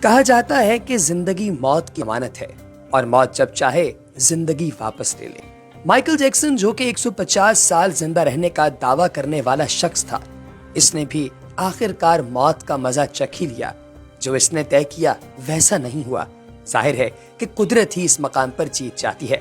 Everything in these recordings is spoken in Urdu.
کہا جاتا ہے کہ زندگی موت کی ضمانت ہے اور موت جب چاہے زندگی واپس لے لے۔ مائیکل جیکسن جو کہ 150 سال زندہ رہنے کا دعویٰ کرنے والا شخص تھا، اس نے بھی آخر کار موت کا مزہ چکھ ہی لیا۔ جو اس نے طے کیا ویسا نہیں ہوا۔ ظاہر ہے کہ قدرت ہی اس مقام پر جیت جاتی ہے۔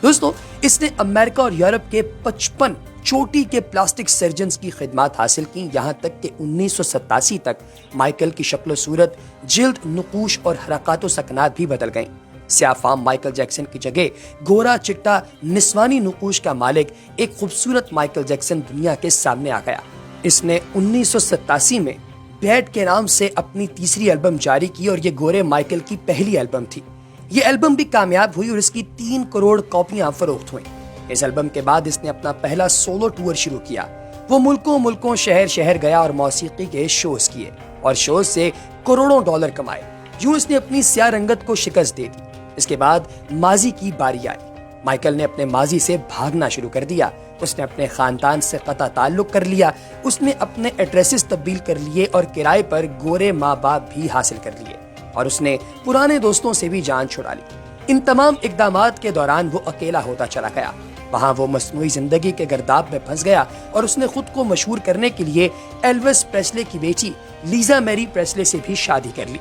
دوستو، اس نے امریکہ اور یورپ کے 55 چوٹی کے پلاسٹک سرجنز کی خدمات حاصل کی، یہاں تک کہ 1987 تک مائیکل کی شکل و صورت، جلد، نقوش اور حرکات و سکنات بھی بدل گئیں۔ سیاہ فام مائیکل جیکسن کی جگہ گورا چٹا نسوانی نقوش کا مالک ایک خوبصورت مائیکل جیکسن دنیا کے سامنے آ گیا۔ اس نے 1987 میں بیڈ کے نام سے اپنی تیسری البم جاری کی اور یہ گورے مائیکل کی پہلی البم تھی۔ یہ البم بھی کامیاب ہوئی اور اس کی 3 کروڑ کاپیاں فروخت ہوئیں۔ اس البم کے بعد اس نے اپنا پہلا سولو ٹور شروع کیا۔ وہ ملکوں شہر شہر گیا اور موسیقی کے شوز کیے اور شوز سے کروڑوں ڈالر کمائے۔ یوں اس نے اپنی سیاہ رنگت کو شکست دے دی۔ اس کے بعد ماضی کی باری آئی۔ مائیکل نے اپنے ماضی سے بھاگنا شروع کر دیا۔ اس نے اپنے خاندان سے قطع تعلق کر لیا۔ اس نے اپنے ایڈریسز تبدیل کر لیے اور کرائے پر گورے ماں باپ بھی حاصل کر لیے، اور اس نے پرانے دوستوں سے بھی جان چھڑا لی۔ ان تمام اقدامات کے دوران وہ اکیلا ہوتا چلا گیا۔ وہاں وہ مصنوعی زندگی کے گرداب میں پھنس گیا اور اس نے خود کو مشہور کرنے کے لیے ایلوس پریسلے کی بیٹی لیزا میری پریسلے سے بھی شادی کر لی۔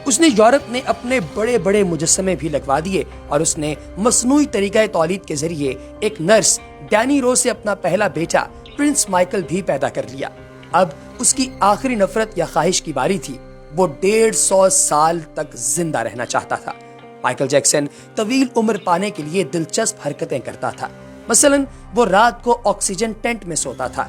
اس نے یورپ میں اپنے بڑے بڑے مجسمے بھی لگوا دیے اور اس نے مصنوعی طریقہ تولید کے ذریعے ایک نرس ڈینی رو سے اپنا پہلا بیٹا پرنس مائیکل بھی پیدا کر لیا۔ اب اس کی آخری نفرت یا خواہش کی باری تھی۔ وہ 150 سال تک زندہ رہنا چاہتا تھا۔ مائیکل جیکسن طویل عمر پانے کے لیے دلچسپ حرکتیں کرتا تھا۔ مثلاً وہ رات کو آکسیجن ٹینٹ میں سوتا تھا۔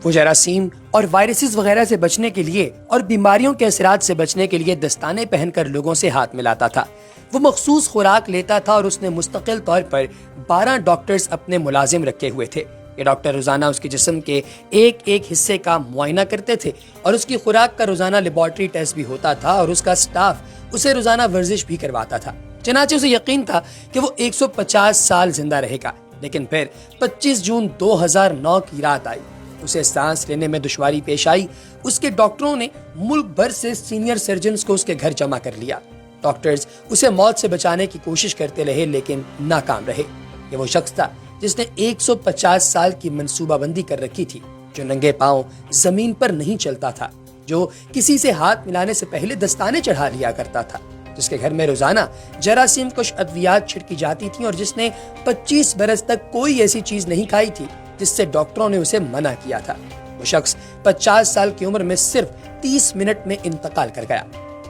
وہ جراثیم اور وائرسز وغیرہ سے بچنے کے لیے اور بیماریوں کے اثرات سے بچنے کے لیے دستانے پہن کر لوگوں سے ہاتھ ملاتا تھا۔ وہ مخصوص خوراک لیتا تھا اور اس نے مستقل طور پر 12 ڈاکٹرز اپنے ملازم رکھے ہوئے تھے۔ یہ ڈاکٹر روزانہ اس کے جسم کے ایک حصے کا معائنہ کرتے تھے اور اس کی خوراک کا روزانہ لیبارٹری ٹیسٹ بھی ہوتا تھا، اور اس کا سٹاف اسے روزانہ ورزش بھی کرواتا تھا۔ چنانچہ اسے یقین تھا کہ وہ 150 سال زندہ رہے گا۔ لیکن پھر 25 جون 2009 کی رات آئی۔ اسے سانس لینے میں دشواری پیش آئی۔ اس کے ڈاکٹروں نے ملک بھر سے سینئر سرجنز کو اس کے گھر جمع کر لیا۔ ڈاکٹرز اسے موت سے بچانے کی کوشش کرتے رہے لیکن ناکام رہے۔ یہ وہ شخص تھا جس نے 150 سال کی منصوبہ بندی کر رکھی تھی، جو ننگے پاؤں زمین پر نہیں چلتا تھا، جو کسی سے ہاتھ ملانے سے پہلے دستانے چڑھا لیا کرتا تھا، جس کے گھر میں روزانہ جراثیم کش ادویات چھڑکی جاتی تھیں اور جس نے 25 برس تک کوئی ایسی چیز نہیں کھائی تھی جس سے ڈاکٹروں نے اسے منع کیا تھا۔ وہ شخص 50 سال کی عمر میں صرف 30 منٹ میں انتقال کر گیا۔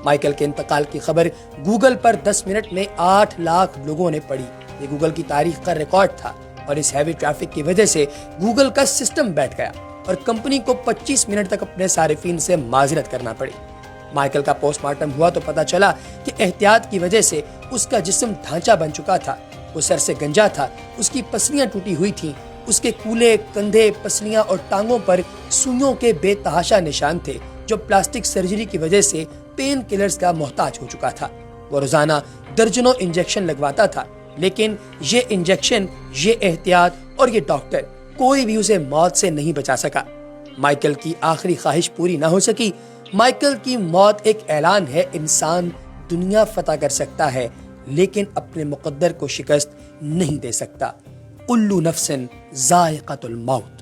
مائیکل کے انتقال کی خبر گوگل پر 10 منٹ میں 8 لاکھ لوگوں نے پڑھی۔ یہ گوگل کی تاریخ کا ریکارڈ تھا، اور اس ہیوی ٹریفک کی وجہ سے گوگل کا سسٹم بیٹھ گیا اور کمپنی کو 25 منٹ تک اپنے صارفین سے معذرت کرنا پڑی۔ مائیکل کا پوسٹ مارٹم ہوا تو پتا چلا کہ احتیاط کی وجہ سے اس کا جسم ڈھانچہ بن چکا تھا۔ وہ سر سے گنجا تھا، اس کی پسلیاں ٹوٹی ہوئی تھیں، اس کے کولے، کندھے، پسلیاں اور ٹانگوں پر سوئیوں کے بے تحاشا نشان تھے، جو پلاسٹک سرجری کی وجہ سے پین کلرز کا محتاج ہو چکا تھا۔ وہ روزانہ درجنوں انجیکشن لگواتا تھا، لیکن یہ انجیکشن، یہ احتیاط اور یہ ڈاکٹر، کوئی بھی اسے موت سے نہیں بچا سکا۔ مائیکل کی آخری خواہش پوری نہ ہو سکی۔ مائیکل کی موت ایک اعلان ہے، انسان دنیا فتح کر سکتا ہے لیکن اپنے مقدر کو شکست نہیں دے سکتا۔ کل نفس ذائقۃ الموت۔